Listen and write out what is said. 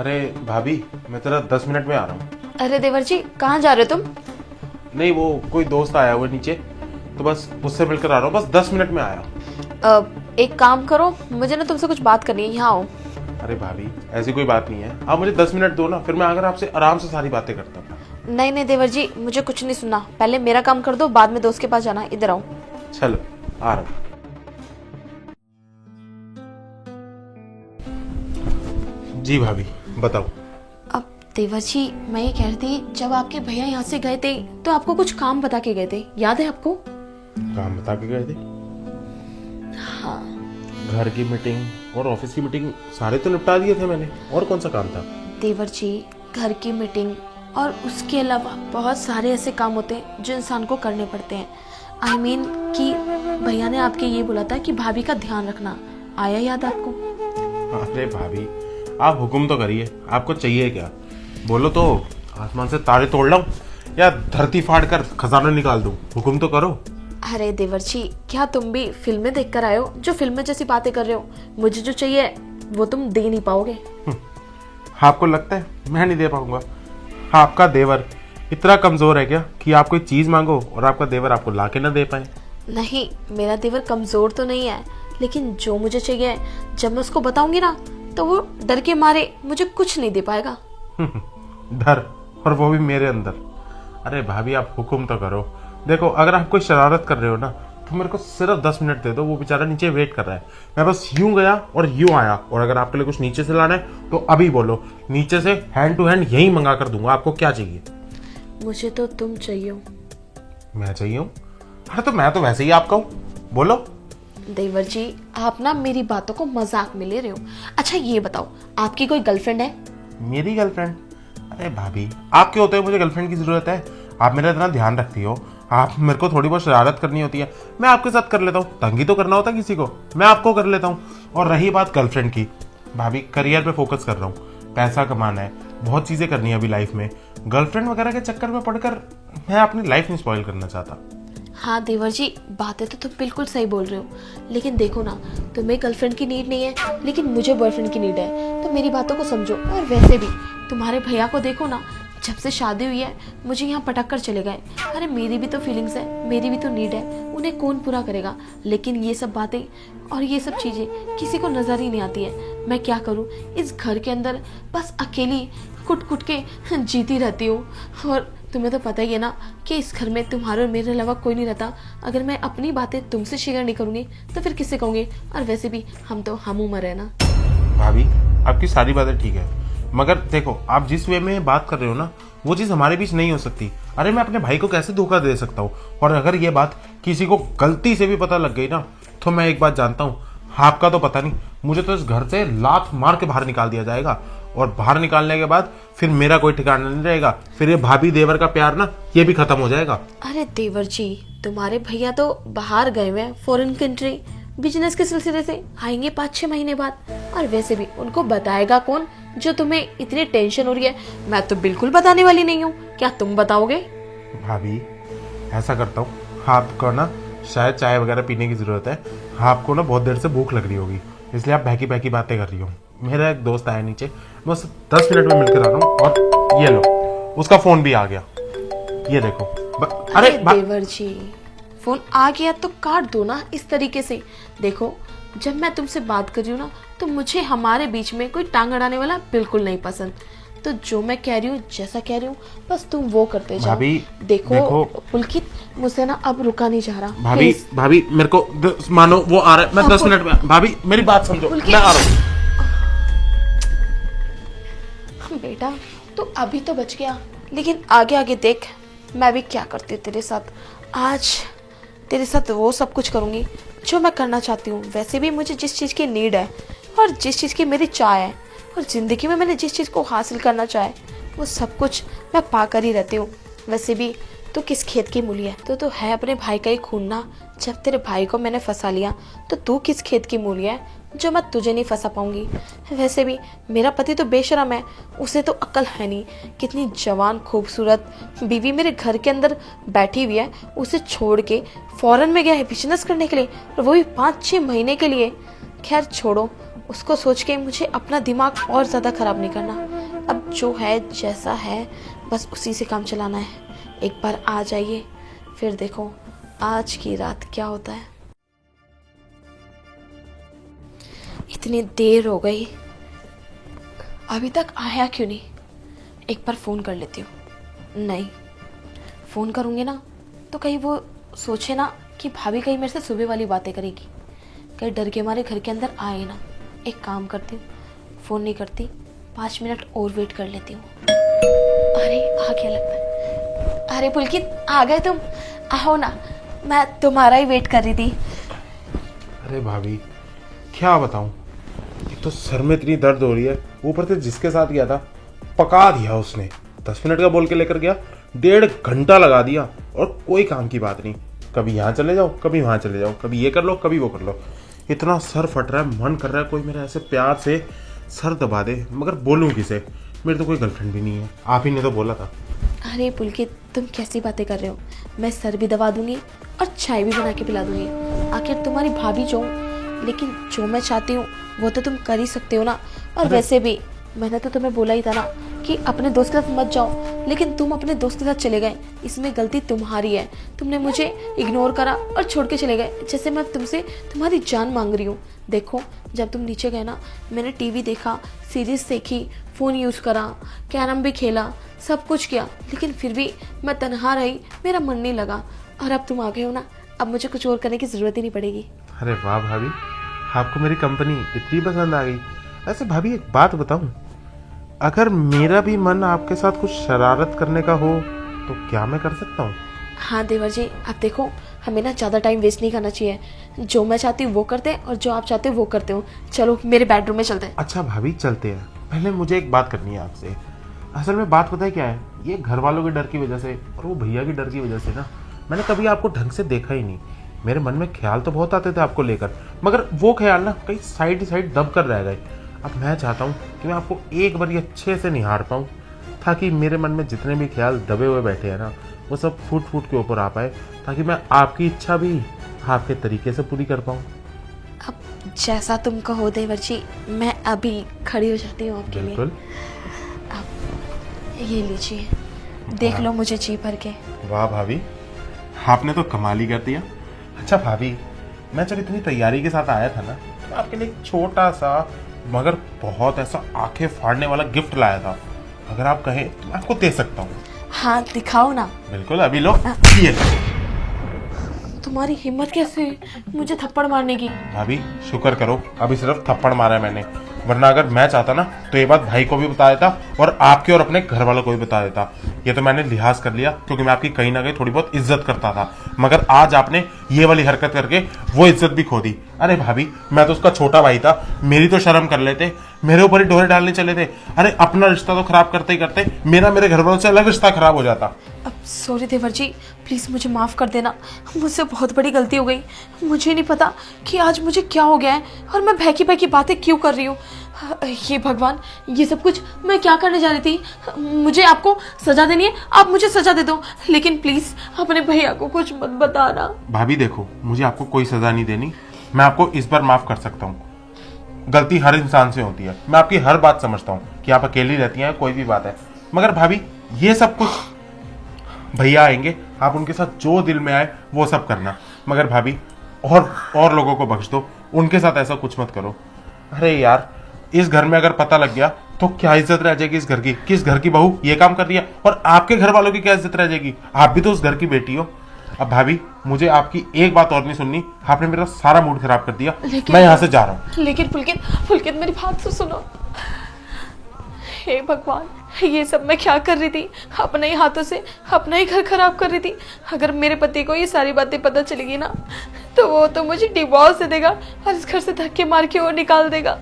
अरे भाभी, मैं तेरा 10 मिनट में आ रहा हूँ। अरे देवर जी, कहाँ जा रहे हो तुम? नहीं, वो कोई दोस्त आया हुआ है नीचे, तो बस उससे मिलकर आ रहा हूँ। बस 10 मिनट में आया। एक काम करो, मुझे ना तुमसे कुछ बात करनी है, यहाँ आओ। अरे भाभी, ऐसी कोई बात नहीं है। आप मुझे 10 मिनट दो ना, फिर मैं आकर आपसे आराम से सारी बातें करता हूँ। नहीं नहीं देवर जी, मुझे कुछ नहीं सुनना। पहले मेरा काम कर दो, बाद में दोस्त के पास जाना। इधर आओ। चलो, आ रहा हूँ। जी भाभी, बताओ। अब देवर जी, मैं ये कह रही थी, जब आपके भैया यहाँ से गए थे तो आपको कुछ काम बता के गए थे, याद है आपको? काम बता के गए थे? हाँ। घर की मीटिंग और ऑफिस की मीटिंग सारे तो निपटा दिए थे मैंने। और कौन सा काम था? देवर जी, घर की मीटिंग और उसके अलावा बहुत सारे ऐसे काम होते हैं जो इंसान को करने पड़ते हैं। I mean कि भैया ने आपके ये बोला था कि भाभी का ध्यान रखना। आया याद आपको? अरे भाभी, आप हुक्म तो करिए। आपको चाहिए क्या? बोलो तो आसमान से तारे तोड़ लाऊं या धरती फाड़ कर खजाना निकाल दूं? हुक्म तो करो। अरे देवर जी, क्या तुम भी फिल्में देख कर आए हो जो फिल्में जैसी बातें कर रहे हो? मुझे जो चाहिए वो तुम दे नहीं पाओगे। आपको लगता है मैं नहीं दे पाऊंगा? आपका देवर इतना कमजोर है क्या कि आप कोई चीज मांगो और आपका देवर आपको ला के ना दे पाए? नहीं, मेरा देवर कमजोर तो नहीं है, लेकिन जो मुझे चाहिए जब मैं उसको बताऊंगी ना, तो वो डर के मारे मुझे कुछ नहीं दे पाएगा। डर, और वो भी मेरे अंदर? अरे भाभी, आप हुक्म तो करो। देखो, अगर आप कोई शरारत कर रहे हो ना, तो मेरे को सिर्फ 10 मिनट दे दो। वो बेचारा नीचे वेट कर रहा है। मैं बस यूं गया और यूं आया। और अगर आपके लिए कुछ नीचे से लाना है तो अभी बोलो, नीचे से हैंड टू हैंड यही मंगा कर दूंगा। आपको क्या चाहिए? मुझे तो तुम चाहिए हो। मैं चाहिए हूँ? अरे तो मैं तो वैसे ही आपका हूँ। बोलो। देवर जी, आप ना मेरी बातों को मजाक में ले रहे हो। अच्छा ये बताओ, आपकी कोई गर्लफ्रेंड है? मेरी गर्लफ्रेंड? अरे भाभी, आपके होते हुए मुझे गर्लफ्रेंड की जरूरत है? आप मेरा इतना ध्यान रखती हो, आप मेरे को थोड़ी बहुत शरारत करनी होती है, मैं आपके साथ कर लेता हूँ। तंगी तो करना होता है किसी को, मैं आपको कर लेता हूँ। और रही बात गर्लफ्रेंड की, भाभी करियर पे फोकस कर रहा हूँ, पैसा कमाना है, बहुत चीजें करनी है अभी लाइफ में। गर्लफ्रेंड वगैरह के चक्कर में पड़कर मैं अपनी लाइफ नहीं स्पॉइल करना चाहता। हाँ देवर जी, बातें तो तुम बिल्कुल सही बोल रहे हो, लेकिन देखो ना, तुम्हें गर्लफ्रेंड की नीड नहीं है, लेकिन मुझे बॉयफ्रेंड की नीड है। तो मेरी बातों को समझो। और वैसे भी तुम्हारे भैया को देखो ना, जब से शादी हुई है मुझे यहाँ पटक कर चले गए। अरे मेरी भी तो फीलिंग्स है, मेरी भी तो नीड है, उन्हें कौन पूरा करेगा? लेकिन ये सब बातें और ये सब चीज़ें किसी को नज़र ही नहीं आती है। मैं क्या करूँ, इस घर के अंदर बस अकेली कुट कुट के जीती रहती हूँ। और तुम्हें तो पता ही है ना कि इस घर में तुम्हारे और मेरे अलावा कोई नहीं रहता। अगर मैं अपनी बातें तुमसे शेयर नहीं करूँगी तो फिर किससे कहूँगी? और वैसे भी हम तो हम उम्र है ना। भाभी, आपकी सारी बातें ठीक है, मगर देखो, आप जिस वे में बात कर रहे हो ना, वो चीज हमारे बीच नहीं हो सकती। अरे मैं अपने भाई को कैसे धोखा दे सकता हूँ? और अगर ये बात किसी को गलती से भी पता लग गई ना, तो मैं एक बात जानता हूँ, आपका तो पता नहीं, मुझे तो इस घर से लात मार के बाहर निकाल दिया जाएगा। और बाहर निकालने के बाद फिर मेरा कोई ठिकाना नहीं रहेगा। फिर ये भाभी देवर का प्यार ना, ये भी खत्म हो जाएगा। अरे देवर जी, तुम्हारे भैया तो बाहर गए हुए हैं, फॉरेन कंट्री, बिजनेस के सिलसिले से आएंगे 5-6 महीने बाद। और वैसे भी उनको बताएगा कौन जो तुम्हें इतनी टेंशन हो रही है? मैं तो बिल्कुल बताने वाली नहीं हूँ। क्या तुम बताओगे? भाभी, ऐसा करता हूँ, आपको ना शायद चाय वगैरह पीने की जरूरत है। आपको ना बहुत देर से भूख लग रही होगी, इसलिए आप बहकी बहकी बातें कर रही हो। मेरा एक दोस्त आया नीचे, बस 10 मिनट में मिलकर आ रहा हूँ। और ये लो, उसका फोन भी आ गया, ये देखो। अरे देवर जी, फोन आ गया तो काट दो ना इस तरीके से। देखो, जब मैं तुमसे बात कर रही हूँ ना, तो मुझे हमारे बीच में कोई टांग अड़ाने वाला बिल्कुल नहीं पसंद। तो जो मैं कह रही हूँ, जैसा कह रही हूँ, बस तुम वो करते जाओ। देखो पुलकित, मुझसे ना अब रुका नहीं जा रहा। भाभी मेरे को मानो वो आ रहा है, मैं 10 मिनट में। भाभी मेरी बात समझो, मैं आ रहा हूँ। बेटा, तू अभी तो बच गया, लेकिन आगे आगे देख मैं भी क्या करती हूँ तेरे साथ। आज तेरे साथ वो सब कुछ करूँगी जो मैं करना चाहती हूँ। वैसे भी मुझे जिस चीज़ की नीड है और जिस चीज़ की मेरी चाह है, और ज़िंदगी में मैंने जिस चीज़ को हासिल करना चाहे, वो सब कुछ मैं पाकर ही रहती हूँ। वैसे भी तू किस खेत की मूली है? तो है अपने भाई का ही खून ना। जब तेरे भाई को मैंने फंसा लिया, तो तू किस खेत की मूली है जो मैं तुझे नहीं फंसा पाऊंगी? वैसे भी मेरा पति तो बेशरम है, उसे तो अक्ल है नहीं। कितनी जवान खूबसूरत बीवी मेरे घर के अंदर बैठी हुई है, उसे छोड़ के फॉरेन में गया है बिजनेस करने के लिए, और वो भी 5-6 महीने के लिए। खैर छोड़ो, उसको सोच के मुझे अपना दिमाग और ज़्यादा ख़राब नहीं करना। अब जो है जैसा है बस उसी से काम चलाना है। एक बार आ जाइए, फिर देखो आज की रात क्या होता है। इतनी देर हो गई, अभी तक आया क्यों नहीं? एक बार फ़ोन कर लेती हूँ। नहीं, फ़ोन करूँगी ना तो कहीं वो सोचे ना कि भाभी कहीं मेरे से सुबह वाली बातें करेगी, कहीं डर के मारे घर के अंदर आए ना। एक काम करती हूँ, फ़ोन नहीं करती, 5 मिनट और वेट कर लेती हूँ। अरे आ गया लगता है। अरे पुलकित, आ गए तुम? आओ ना, मैं तुम्हारा ही वेट कर रही थी। अरे भाभी क्या बताऊं, एक तो सर में इतनी दर्द हो रही है, ऊपर से जिसके साथ गया था पका दिया उसने। 10 मिनट का बोल के लेकर गया, 1.5 घंटा लगा दिया और कोई काम की बात नहीं। कभी यहाँ चले जाओ, कभी वहाँ चले जाओ, कभी ये कर लो, कभी वो कर लो। इतना सर फट रहा है, मन कर रहा है कोई मेरा ऐसे प्यार से सर दबा दे, मगर बोलूँ किसे? मेरी तो कोई गर्लफ्रेंड भी नहीं है, आप ही ने तो बोला था। अरे पुलकित, तुम कैसी बातें कर रहे हो? मैं सर भी दबा दूंगी और चाय भी बना के पिला दूंगी। आखिर तुम्हारी भाभी जो, लेकिन जो मैं चाहती हूँ वो तो तुम कर ही सकते हो ना। और वैसे भी मैंने तो तुम्हें बोला ही था ना कि अपने दोस्त के साथ मत जाओ, लेकिन तुम अपने दोस्त के साथ चले गए। इसमें गलती तुम्हारी है, तुमने मुझे इग्नोर करा और छोड़ के चले गए, जैसे मैं तुमसे तुम्हारी जान मांग रही हूँ। देखो, जब तुम नीचे गए ना, मैंने टीवी देखा, सीरीज देखी, फ़ोन यूज़ करा, कैरम भी खेला, सब कुछ किया, लेकिन फिर भी मैं तनहा रही, मेरा मन नहीं लगा। और अब तुम आ गए हो ना, अब मुझे कुछ और करने की ज़रूरत ही नहीं पड़ेगी। अरे वाह भाभी, आपको मेरी कंपनी इतनी पसंद आ गई। ऐसे भाभी एक बात बताऊं, अगर मेरा भी मन आपके साथ कुछ शरारत करने का हो तो क्या मैं कर सकता हूँ? हाँ देवर जी, आप देखो, हमें ना ज़्यादा टाइम वेस्ट नहीं करना चाहिए। जो मैं चाहती हूँ वो करते हैं और जो आप चाहते हो वो करते हो। चलो मेरे बेडरूम में चलते हैं। अच्छा भाभी चलते हैं, पहले मुझे एक बात करनी है आपसे। असल में बात पता है क्या है, ये घर वालों के डर की वजह से और वो भैया की डर की वजह से ना, मैंने कभी आपको ढंग से देखा ही नहीं। मेरे मन में ख्याल तो बहुत आते थे आपको लेकर, मगर वो ख्याल ना कहीं साइड दब कर रह गए। अब मैं चाहता हूँ कि मैं आपको एक बार अच्छे से निहार पाऊँ, ताकि मेरे मन में जितने भी ख्याल दबे हुए बैठे हैं ना, वो सब फूट फूट के ऊपर आ पाए, ताकि मैं आपकी इच्छा भी आपके तरीके से पूरी कर पाऊँ। अब जैसा तुम कहो देवर जी, मैं अभी खड़ी हो जाती हूँ आपके लिए। बिल्कुल। अब ये लीजिए, देख लो मुझे जी भर के। वाह भाभी, आपने तो कमाल ही कर दिया। अच्छा भाभी, मैं जब इतनी तैयारी के साथ आया था ना, तो आपके लिए एक छोटा सा मगर बहुत ऐसा आंखें फाड़ने वाला गिफ्ट लाया था। अगर आप कहें तो मैं आपको दे सकता हूँ। हाँ दिखाओ ना। बिल्कुल, अभी लो, ये लो। तुम्हारी हिम्मत कैसे हुई मुझे थप्पड़ मारने की? भाभी शुक्र करो, अभी सिर्फ थप्पड़ मारा है मैंने, वरना अगर मैं चाहता ना तो ये बात भाई को भी बता देता और आपके और अपने घर वालों को भी बता देता। ये तो मैंने लिहाज कर लिया, क्योंकि मैं आपकी कहीं ना कहीं थोड़ी बहुत इज्जत करता था, मगर आज आपने ये वाली हरकत करके वो इज्जत भी खो दी। अरे भाभी, मैं तो उसका छोटा भाई था, मेरी तो शर्म कर लेते, मेरे ऊपर ही डोरे डालने चले थे। अरे अपना रिश्ता तो खराब करते ही करते मेरा मेरे घर वालों से अलग रिश्ता खराब हो जाता। अब सॉरी देवर जी, प्लीज़ मुझे माफ़ कर देना, मुझसे बहुत बड़ी गलती हो गई। मुझे नहीं पता कि आज मुझे क्या हो गया है और मैं बहकी बहकी बातें क्यों कर रही हूँ। ये भगवान, ये सब कुछ मैं क्या करने जा रही थी? मुझे आपको सजा देनी है, आप मुझे सजा दे दो, लेकिन प्लीज़ अपने भैया को कुछ मत बताना। भाभी देखो, मुझे आपको कोई सजा नहीं देनी, मैं आपको इस बार माफ कर सकता हूँ। गलती हर इंसान से होती है, मैं आपकी हर बात समझता हूँ कि आप अकेली रहती हैं, कोई भी बात है, मगर भाभी ये सब कुछ भैया आएंगे, आप उनके साथ जो दिल में आए वो सब करना, मगर भाभी और लोगों को बख्श दो, उनके साथ ऐसा कुछ मत करो। अरे यार, इस घर में अगर पता लग गया तो क्या इज्जत रह जाएगी इस घर की? किस घर की बहू ये काम कर रही है, और आपके घर वालों की क्या इज्जत रह जाएगी? आप भी तो उस घर की बेटी हो। अब भाभी मुझे आपकी एक बात और नहीं सुननी, आपने मेरा सारा मूड खराब कर दिया, मैं यहाँ से जा रहा हूँ। लेकिन पुलकित मेरी बात तो सुनो। हे भगवान, ये सब मैं क्या कर रही थी? अपने ही हाथों से अपना ही घर खराब कर रही थी। अगर मेरे पति को ये सारी बातें पता चलेगी ना, तो वो तो मुझे डिवोर्स दे देगा और इस घर से धक्के मार के वो निकाल देगा।